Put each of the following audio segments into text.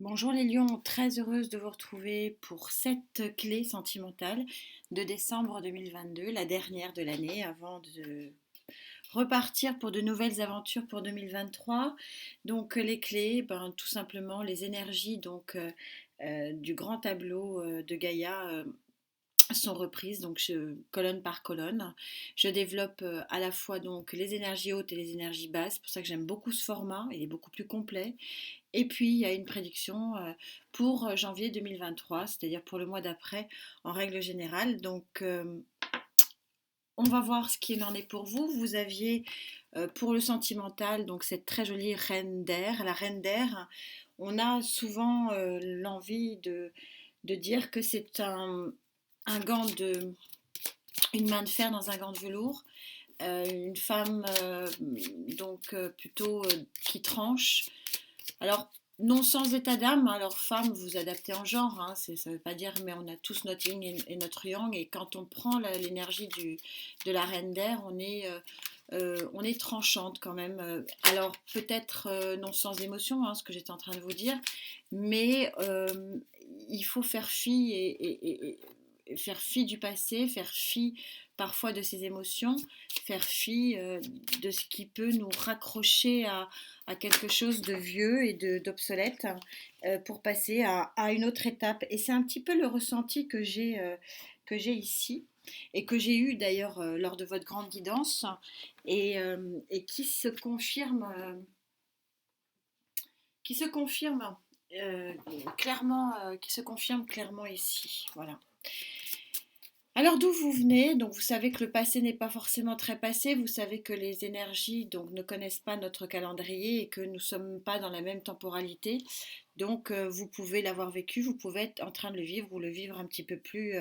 Bonjour les lions, très heureuse de vous retrouver pour cette clé sentimentale de décembre 2022, la dernière de l'année avant de repartir pour de nouvelles aventures pour 2023. Donc les clés, tout simplement les énergies du grand tableau de Gaïa sont reprises colonne par colonne. Je développe à la fois donc les énergies hautes et les énergies basses, c'est pour ça que j'aime beaucoup ce format, il est beaucoup plus complet. Et puis, il y a une prédiction pour janvier 2023, c'est-à-dire pour le mois d'après, en règle générale. On va voir ce qu'il en est pour vous. Vous aviez pour le sentimental, donc cette très jolie reine d'air. La reine d'air, on a souvent l'envie de dire que c'est un gant de, une main de fer dans un gant de velours. Une femme plutôt qui tranche. Alors, non sans état d'âme, hein, alors femme, vous adaptez en genre, hein, ça ne veut pas dire, mais on a tous notre yin et notre yang, et quand on prend l'énergie de la reine d'air, on est tranchante quand même. Alors, peut-être non sans émotion, hein, ce que j'étais en train de vous dire, mais il faut faire fi faire fi du passé, faire fi parfois de ses émotions, faire fi de ce qui peut nous raccrocher à quelque chose de vieux et d'obsolète pour passer à une autre étape. Et c'est un petit peu le ressenti que j'ai ici et que j'ai eu d'ailleurs lors de votre grande guidance et qui se confirme qui se confirme clairement ici. Voilà. Alors d'où vous venez? Donc vous savez que le passé n'est pas forcément très passé, vous savez que les énergies donc ne connaissent pas notre calendrier et que nous ne sommes pas dans la même temporalité. Donc vous pouvez l'avoir vécu, vous pouvez être en train de le vivre ou le vivre un petit peu plus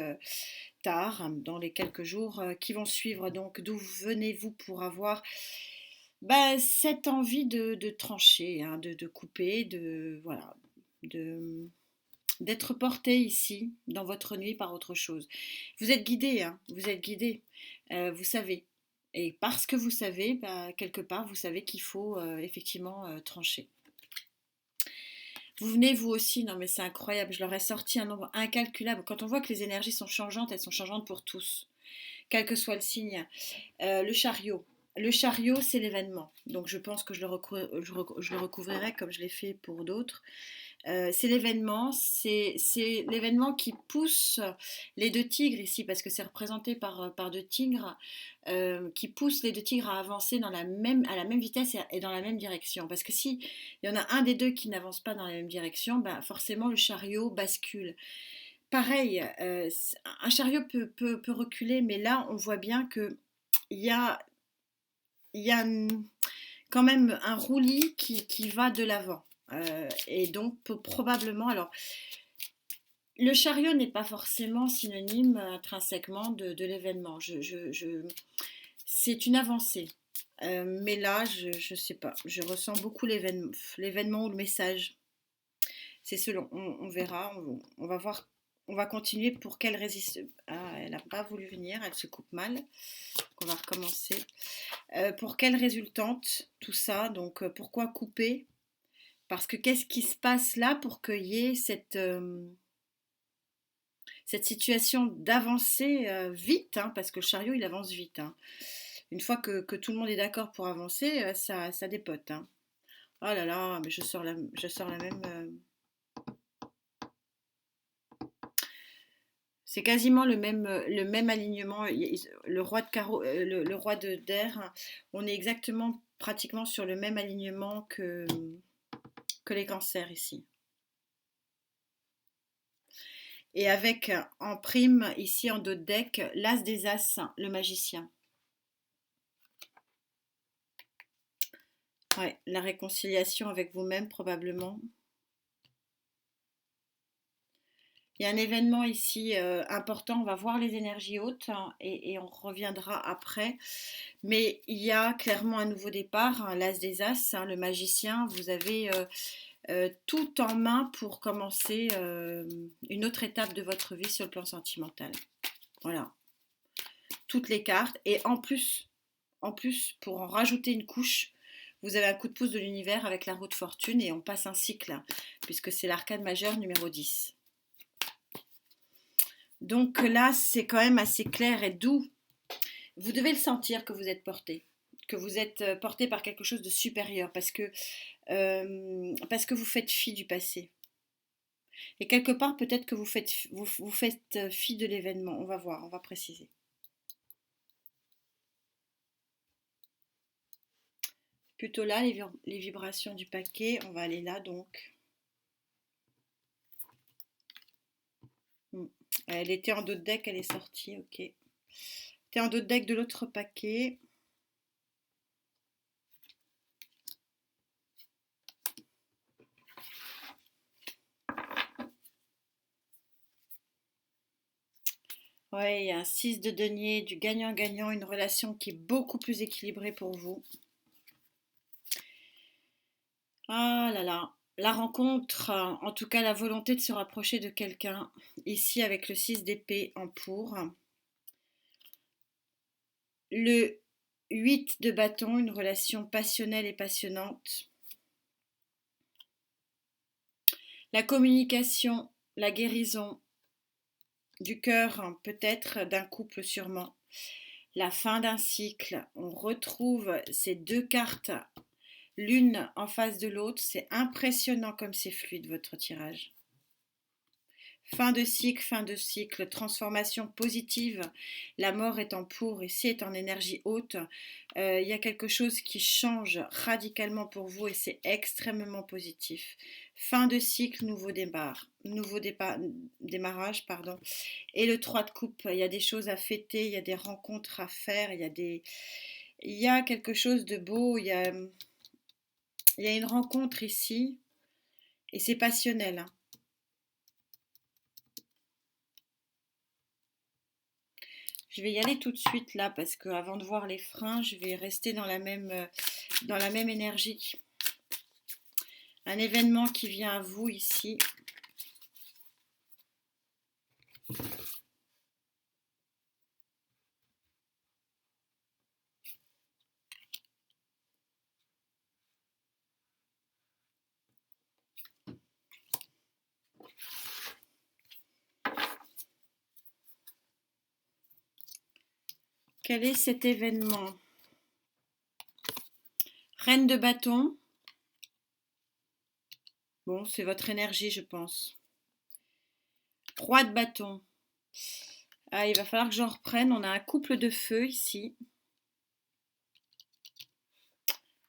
tard, dans les quelques jours qui vont suivre. Donc d'où venez-vous pour avoir cette envie de trancher, hein, de couper, voilà, de d'être porté ici, dans votre nuit, par autre chose. Vous êtes guidé, hein, vous êtes guidé, vous savez. Et parce que vous savez, quelque part, vous savez qu'il faut effectivement trancher. Vous venez vous aussi, non mais c'est incroyable, je leur ai sorti un nombre incalculable. Quand on voit que les énergies sont changeantes, elles sont changeantes pour tous, quel que soit le signe. Le chariot. Le chariot, c'est l'événement. Donc je pense que je le recouvrirai comme je l'ai fait pour d'autres. C'est l'événement qui pousse les deux tigres ici, parce que c'est représenté par deux tigres, qui pousse les deux tigres à avancer à la même vitesse et dans la même direction. Parce que si il y en a un des deux qui n'avance pas dans la même direction, forcément le chariot bascule. Pareil, un chariot peut reculer, mais là on voit bien que il y a, il y a quand même un roulis qui va de l'avant. Et donc probablement, alors le chariot n'est pas forcément synonyme intrinsèquement de l'événement. C'est une avancée. Mais là, je sais pas. Je ressens beaucoup l'événement ou le message. C'est selon. On verra. On va voir. On va continuer pour qu'elle résiste. Ah, elle n'a pas voulu venir. Elle se coupe mal. On va recommencer. Pour quelle résultante tout ça? Donc pourquoi couper? Parce que qu'est-ce qui se passe là pour qu'il y ait cette situation d'avancer vite, hein, parce que le chariot il avance vite, hein. Une fois que tout le monde est d'accord pour avancer, ça dépote, hein. Oh là là, mais je sors la même. C'est quasiment le même alignement. Le roi de carreau, le roi de d'air, on est exactement pratiquement sur le même alignement que les cancers ici. Et avec en prime, ici en dos de deck, l'as des as, le magicien. Ouais, la réconciliation avec vous-même probablement. Il y a un événement ici important, on va voir les énergies hautes hein, et on reviendra après. Mais il y a clairement un nouveau départ, hein, l'as des as, hein, le magicien, vous avez tout en main pour commencer une autre étape de votre vie sur le plan sentimental. Voilà, toutes les cartes. Et en plus, pour en rajouter une couche, vous avez un coup de pouce de l'univers avec la roue de fortune et on passe un cycle, puisque c'est l'arcane majeur numéro 10. Donc là, c'est quand même assez clair et doux. Vous devez le sentir que vous êtes porté, que vous êtes porté par quelque chose de supérieur, parce que vous faites fi du passé. Et quelque part, peut-être que vous faites fi de l'événement. On va voir, on va préciser. Plutôt là, les vibrations du paquet. On va aller là, donc. Elle était en dos de deck, elle est sortie, ok. Elle était en dos de deck de l'autre paquet. Ouais, il y a un 6 de denier, du gagnant-gagnant, une relation qui est beaucoup plus équilibrée pour vous. Ah là là, la rencontre, en tout cas la volonté de se rapprocher de quelqu'un, ici avec le 6 d'épée en pour. Le 8 de bâton, une relation passionnelle et passionnante. La communication, la guérison du cœur, peut-être d'un couple sûrement. La fin d'un cycle, on retrouve ces deux cartes l'une en face de l'autre. C'est impressionnant comme c'est fluide votre tirage. Fin de cycle, transformation positive. La mort est en pour, ici est en énergie haute. Il y a quelque chose qui change radicalement pour vous et c'est extrêmement positif. Fin de cycle, démarrage, pardon. Et le 3 de coupe, il y a des choses à fêter, il y a des rencontres à faire, il y a quelque chose de beau, il y a une rencontre ici et c'est passionnel, hein. Je vais y aller tout de suite là parce que avant de voir les freins, je vais rester dans la même énergie. Un événement qui vient à vous ici. Quel est cet événement? Reine de bâton. Bon, c'est votre énergie, je pense. Roi de bâton. Ah, il va falloir que j'en reprenne. On a un couple de feu ici.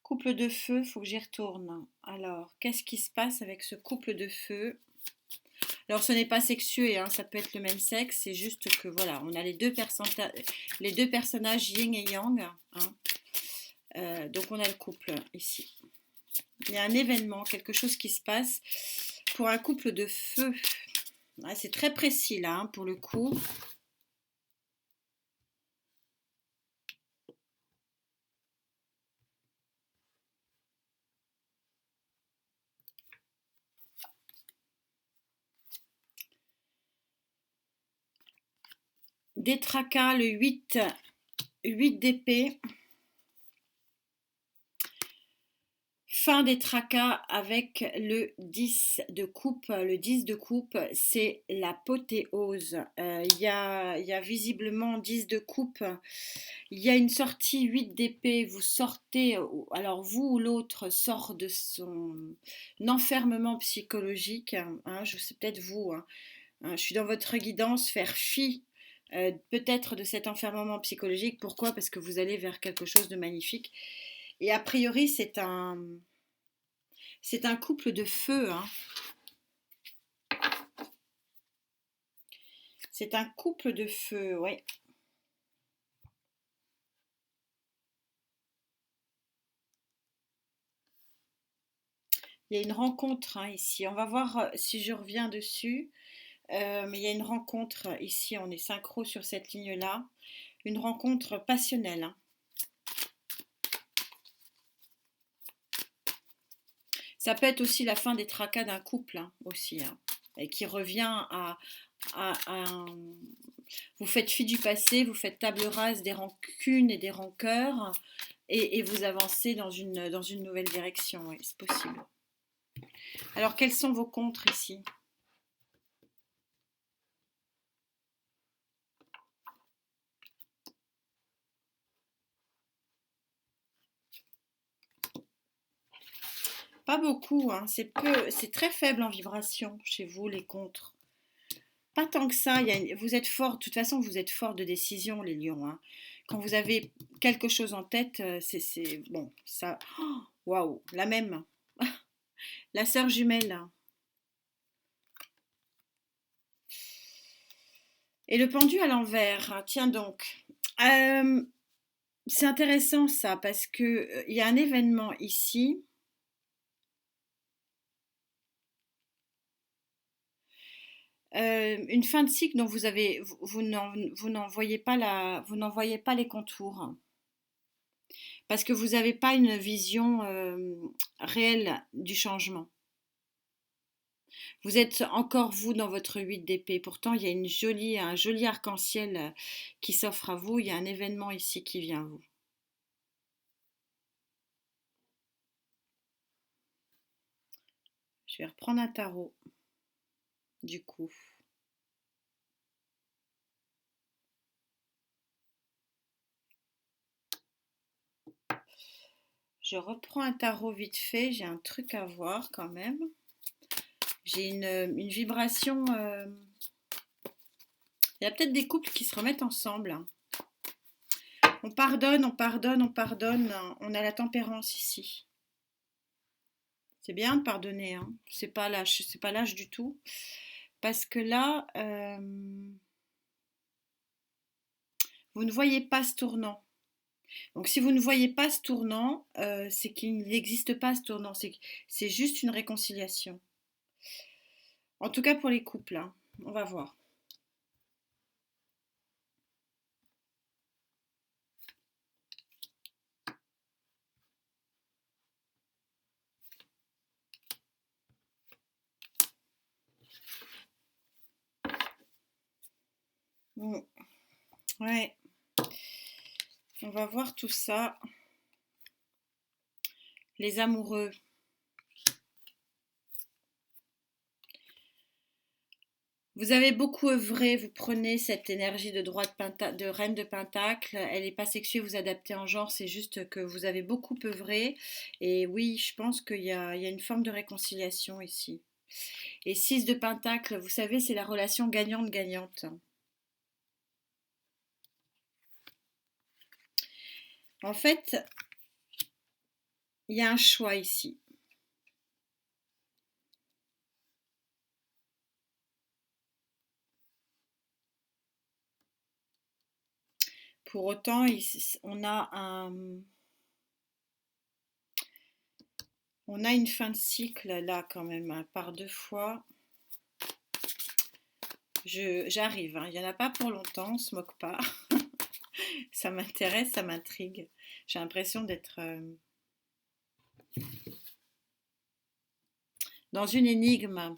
Couple de feu, il faut que j'y retourne. Alors, qu'est-ce qui se passe avec ce couple de feu? Alors, ce n'est pas sexué, hein, ça peut être le même sexe. C'est juste que, voilà, on a les deux personnages yin et yang. Hein. Donc, on a le couple ici. Il y a un événement, quelque chose qui se passe pour un couple de feu. Ouais, c'est très précis là, hein, pour le coup. Des tracas, le 8 d'épée. Fin des tracas avec le 10 de coupe. Le 10 de coupe, c'est l'apothéose. Il y a visiblement 10 de coupe. Il y a une sortie 8 d'épée. Vous sortez, alors vous ou l'autre sort de son enfermement psychologique. Hein, je sais peut-être vous. Hein. Je suis dans votre guidance, faire fi peut-être de cet enfermement psychologique. Pourquoi? Parce que vous allez vers quelque chose de magnifique. Et a priori, c'est un couple de feu. Hein. C'est un couple de feu, ouais. Il y a une rencontre hein, ici. On va voir si je reviens dessus. Mais il y a une rencontre ici. On est synchro sur cette ligne-là. Une rencontre passionnelle. Hein. Ça peut être aussi la fin des tracas d'un couple hein, aussi. Hein, et qui revient à vous faites fi du passé, vous faites table rase des rancunes et des rancœurs. et vous avancez dans une nouvelle direction, oui, c'est possible. Alors, quels sont vos contres ici? Pas beaucoup, hein, c'est très faible en vibration chez vous, les contres. Pas tant que ça, vous êtes fort, de toute façon, vous êtes fort de décision, les lions, hein. Quand vous avez quelque chose en tête, bon, ça. Oh, waouh, la même, la sœur jumelle. Et le pendu à l'envers, tiens donc. Euh, c'est intéressant ça, parce que il y a un événement ici. Une fin de cycle dont vous n'en voyez pas vous n'en voyez pas les contours parce que vous n'avez pas une vision réelle du changement. Vous êtes encore vous dans votre 8 d'épée. Pourtant, il y a un joli arc-en-ciel qui s'offre à vous. Il y a un événement ici qui vient à vous. Je vais reprendre un tarot, du coup. Je reprends un tarot vite fait. J'ai un truc à voir quand même. J'ai une vibration. Il y a peut-être des couples qui se remettent ensemble. On pardonne, on pardonne, on pardonne. On a la tempérance ici. C'est bien de pardonner, hein. C'est pas lâche du tout. Parce que là, vous ne voyez pas ce tournant. Donc si vous ne voyez pas ce tournant, c'est qu'il n'existe pas ce tournant. C'est juste une réconciliation. En tout cas pour les couples, hein. On va voir. Ouais, on va voir tout ça. Les amoureux. Vous avez beaucoup œuvré, vous prenez cette énergie de reine de pentacle, elle n'est pas sexuée, vous adaptez en genre, c'est juste que vous avez beaucoup œuvré. Et oui, je pense qu'il y a une forme de réconciliation ici. Et 6 de pentacle, vous savez, c'est la relation gagnante-gagnante. En fait, il y a un choix ici. Pour autant, on a une fin de cycle là quand même, hein, par 2 fois. J'arrive, hein, il n'y en a pas pour longtemps, on ne se moque pas. Ça m'intéresse, ça m'intrigue. J'ai l'impression d'être dans une énigme.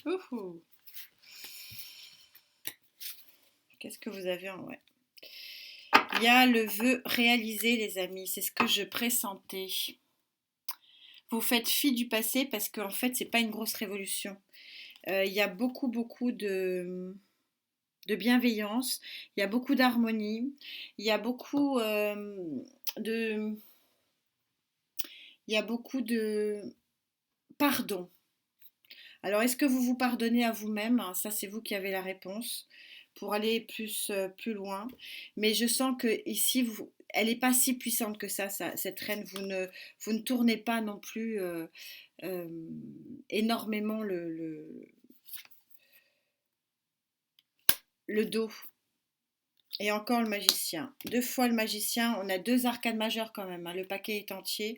Ouhou. Qu'est-ce que vous avez en... Ouais. Il y a le vœu réalisé, les amis. C'est ce que je pressentais. Vous faites fi du passé parce qu'en fait, c'est pas une grosse révolution. Il y a beaucoup de bienveillance. Il y a beaucoup d'harmonie. Il y a de... Il y a beaucoup de pardon. Alors, est-ce que vous vous pardonnez à vous-même? Ça, c'est vous qui avez la réponse pour aller plus loin. Mais je sens que ici, elle n'est pas si puissante que ça, cette reine. Vous ne tournez pas non plus euh, énormément le dos. Et encore le magicien. 2 fois le magicien. On a 2 arcades majeures quand même, hein. Le paquet est entier.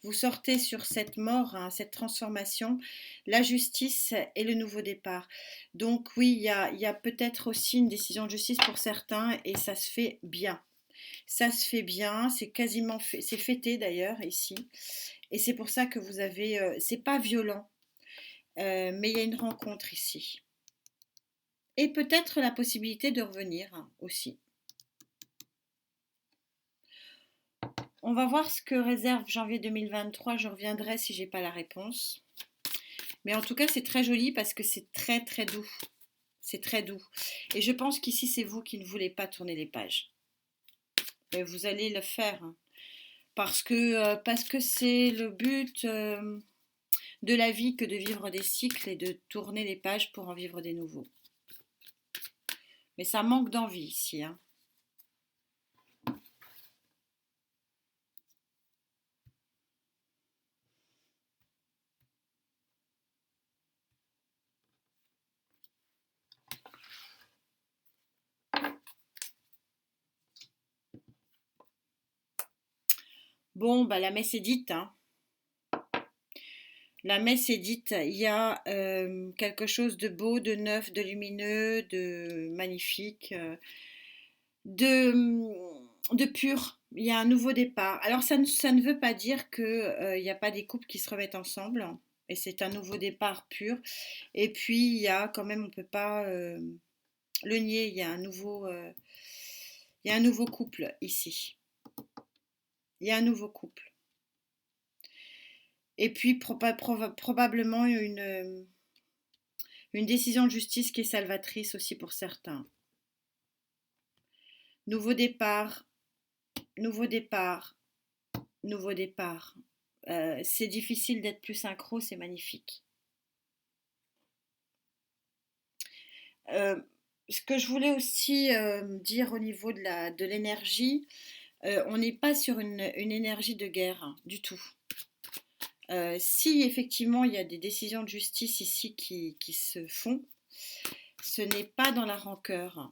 Vous sortez sur cette mort, hein, cette transformation, la justice et le nouveau départ. Donc oui, il y a peut-être aussi une décision de justice pour certains et ça se fait bien. Ça se fait bien, c'est quasiment fait, c'est fêté d'ailleurs ici. Et c'est pour ça que vous avez... c'est pas violent. Mais il y a une rencontre ici. Et peut-être la possibilité de revenir aussi. On va voir ce que réserve janvier 2023. Je reviendrai si j'ai pas la réponse. Mais en tout cas, c'est très joli parce que c'est très très doux. C'est très doux. Et je pense qu'ici, c'est vous qui ne voulez pas tourner les pages. Et vous allez le faire. Parce que c'est le but de la vie que de vivre des cycles et de tourner les pages pour en vivre des nouveaux. Mais ça manque d'envie ici, hein. Bon, bah la messe est dite, hein. La messe est dite. Il y a quelque chose de beau, de neuf, de lumineux, de magnifique, de, de pur. Il y a un nouveau départ. Alors ça ne veut pas dire qu'il n'y a pas des couples qui se remettent ensemble. Et c'est un nouveau départ pur. Et puis il y a quand même, on ne peut pas le nier, il y a un nouveau couple ici. Il y a un nouveau couple. Et puis probablement une décision de justice qui est salvatrice aussi pour certains. Nouveau départ, nouveau départ, nouveau départ. C'est difficile d'être plus synchro, c'est magnifique. Ce que je voulais aussi dire au niveau de l'énergie, on n'est pas sur une énergie de guerre, hein, du tout. Si effectivement il y a des décisions de justice ici qui se font, ce n'est pas dans la rancœur.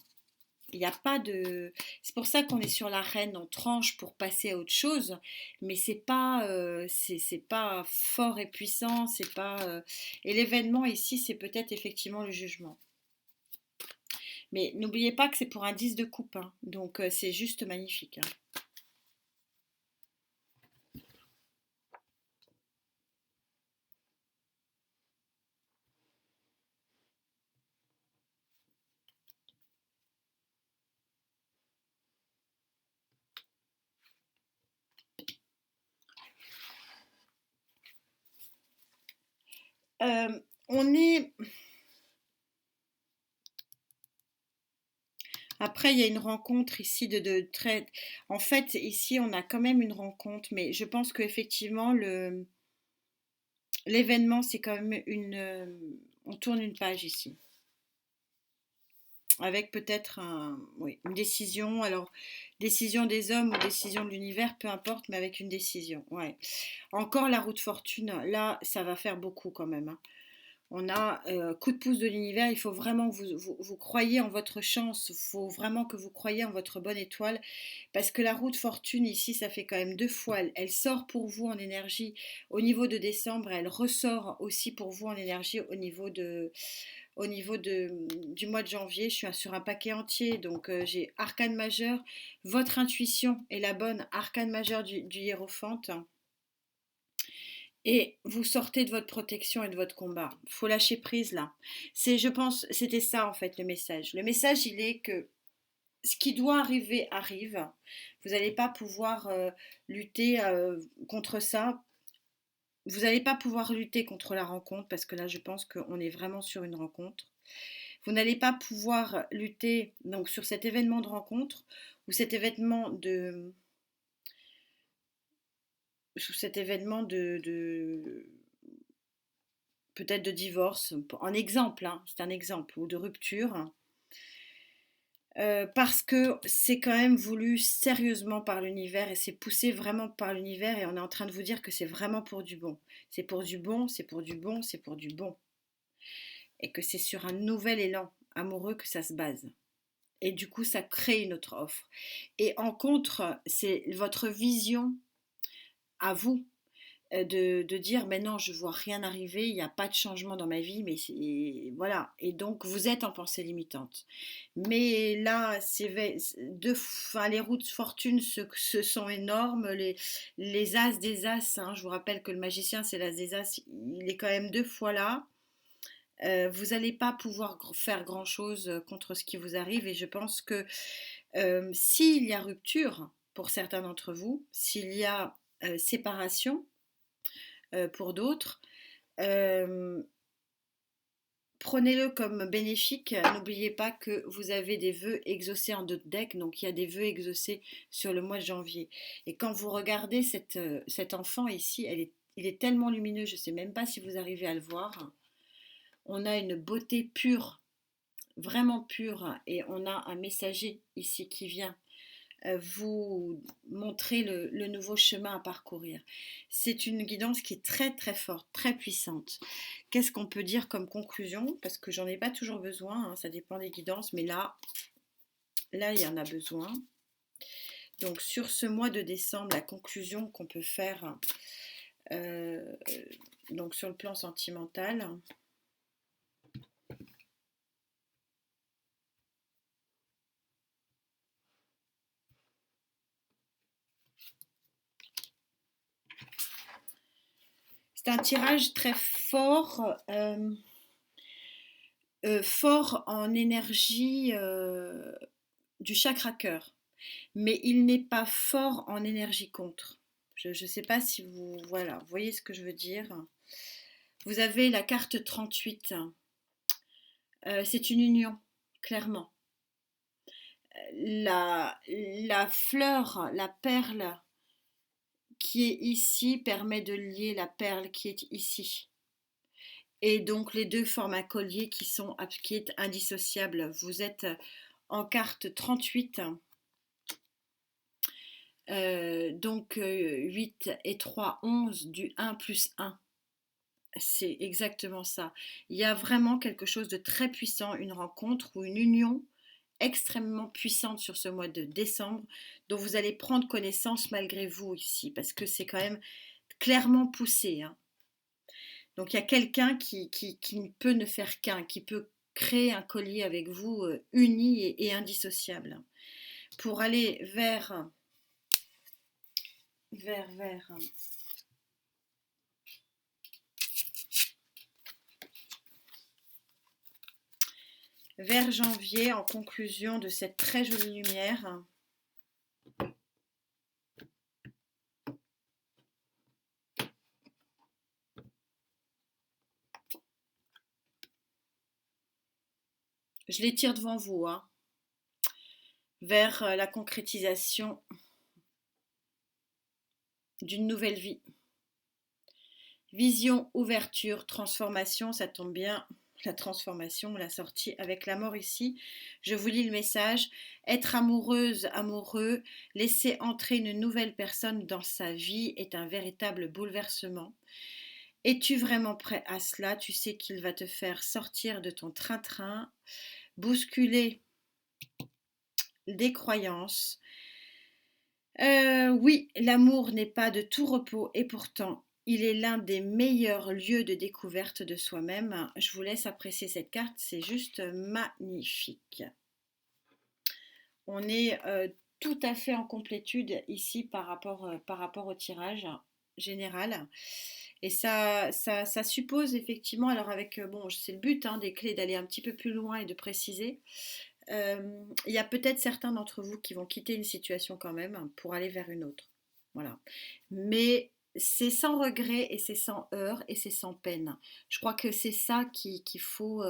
Il n'y a pas de. C'est pour ça qu'on est sur l'arène, on tranche pour passer à autre chose, mais c'est pas fort et puissant, c'est pas. Et l'événement ici, c'est peut-être effectivement le jugement. Mais n'oubliez pas que c'est pour un 10 de coupe, hein, donc c'est juste magnifique, hein. On est. Après, il y a une rencontre ici de très. En fait, ici, on a quand même une rencontre, mais je pense qu'effectivement, l'événement, c'est quand même une. On tourne une page ici. Avec peut-être oui, une décision. Alors, décision des hommes ou décision de l'univers, peu importe, mais avec une décision. Ouais. Encore la roue de fortune, là, ça va faire beaucoup quand même, hein. On a coup de pouce de l'univers, il faut vraiment que vous croyiez en votre chance, il faut vraiment que vous croyiez en votre bonne étoile, parce que la roue de fortune ici, ça fait quand même 2 fois, elle sort pour vous en énergie au niveau de décembre, elle ressort aussi pour vous en énergie du mois de janvier. Je suis sur un paquet entier, donc j'ai arcane majeur, votre intuition est la bonne, arcane majeur du hiérophante. Et vous sortez de votre protection et de votre combat. Il faut lâcher prise là. Je pense, c'était ça en fait le message. Le message, il est que ce qui doit arriver arrive. Vous n'allez pas pouvoir lutter contre ça. Vous n'allez pas pouvoir lutter contre la rencontre parce que là, je pense qu'on est vraiment sur une rencontre. Vous n'allez pas pouvoir lutter donc sur cet événement de rencontre ou cet événement de sous cet événement de peut-être de divorce, en exemple, hein, c'est un exemple, ou de rupture, parce que c'est quand même voulu sérieusement par l'univers et c'est poussé vraiment par l'univers et on est en train de vous dire que c'est vraiment pour du bon. C'est pour du bon, c'est pour du bon, c'est pour du bon. Et que c'est sur un nouvel élan amoureux que ça se base. Et du coup, ça crée une autre offre. Et en contre, c'est votre vision à vous de dire mais non, je vois rien arriver, il n'y a pas de changement dans ma vie, mais voilà. Et donc vous êtes en pensée limitante. Mais là, les roues de fortune ce sont énormes, les as des as, hein, je vous rappelle que le magicien c'est l'as des as, il est quand même 2 fois là. Vous n'allez pas pouvoir faire grand-chose contre ce qui vous arrive et je pense que s'il y a rupture pour certains d'entre vous, s'il y a séparation pour d'autres, euh, prenez-le comme bénéfique. N'oubliez pas que vous avez des vœux exaucés en d'autres decks, donc il y a des vœux exaucés sur le mois de janvier. Et quand vous regardez cet enfant ici, il est tellement lumineux, je ne sais même pas si vous arrivez à le voir. On a une beauté pure, vraiment pure, et on a un messager ici qui vient vous montrer le nouveau chemin à parcourir. C'est une guidance qui est très très forte, très puissante. Qu'est-ce qu'on peut dire comme conclusion? Parce que j'en ai pas toujours besoin, hein, ça dépend des guidances, mais là il y en a besoin. Donc sur ce mois de décembre, la conclusion qu'on peut faire, donc sur le plan sentimental, c'est un tirage très fort, fort en énergie du chakra cœur, mais il n'est pas fort en énergie contre. Je ne sais pas si vous, voilà, vous voyez ce que je veux dire. Vous avez la carte 38. C'est une union, clairement. La fleur, la perle qui est ici permet de lier la perle qui est ici. Et donc les deux forment un collier qui est indissociable. Vous êtes en carte 38. Donc 8 et 3, 11, du 1 plus 1. C'est exactement ça. Il y a vraiment quelque chose de très puissant, une rencontre ou une union extrêmement puissante sur ce mois de décembre dont vous allez prendre connaissance malgré vous ici parce que c'est quand même clairement poussé, hein. Donc il y a quelqu'un qui ne peut ne faire qu'un, qui peut créer un collier avec vous uni et indissociable pour aller vers janvier en conclusion de cette très jolie lumière. Je les tire devant vous, hein, vers la concrétisation d'une nouvelle vie. Vision, ouverture, transformation, ça tombe bien. La transformation, la sortie avec la mort ici. Je vous lis le message. Être amoureuse, amoureux, laisser entrer une nouvelle personne dans sa vie est un véritable bouleversement. Es-tu vraiment prêt à cela? Tu sais qu'il va te faire sortir de ton train-train, bousculer des croyances. Oui, l'amour n'est pas de tout repos et pourtant, il est l'un des meilleurs lieux de découverte de soi-même. Je vous laisse apprécier cette carte, c'est juste magnifique. On est tout à fait en complétude ici par rapport au tirage général. Et ça suppose effectivement, alors avec, bon, c'est le but hein, des clés d'aller un petit peu plus loin et de préciser. Il y a peut-être certains d'entre vous qui vont quitter une situation quand même pour aller vers une autre. Voilà. Mais c'est sans regret et c'est sans heurts et c'est sans peine. Je crois que c'est ça qu'il faut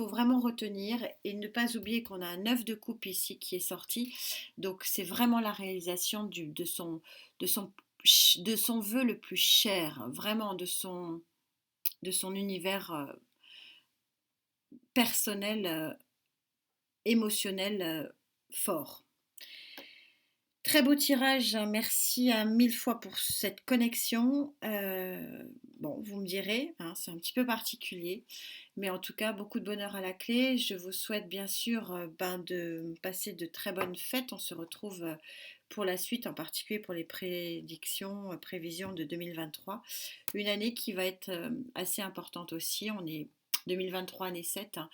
vraiment retenir et ne pas oublier qu'on a un 9 de coupe ici qui est sorti. Donc c'est vraiment la réalisation de son vœu le plus cher, vraiment de son univers personnel, émotionnel fort. Très beau tirage, merci à 1000 fois pour cette connexion. Bon, vous me direz, hein, c'est un petit peu particulier, mais en tout cas, beaucoup de bonheur à la clé. Je vous souhaite bien sûr de passer de très bonnes fêtes. On se retrouve pour la suite, en particulier pour les prévisions de 2023. Une année qui va être assez importante aussi. On est 2023, année 7. Hein.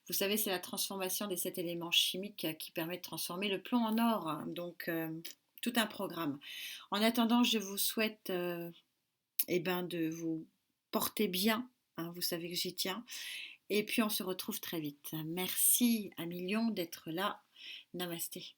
Vous savez, c'est la transformation des 7 éléments chimiques qui permet de transformer le plomb en or. Hein. Donc, tout un programme. En attendant, je vous souhaite de vous porter bien hein, vous savez que j'y tiens. Et puis on se retrouve très vite. Merci à millions d'être là. Namasté.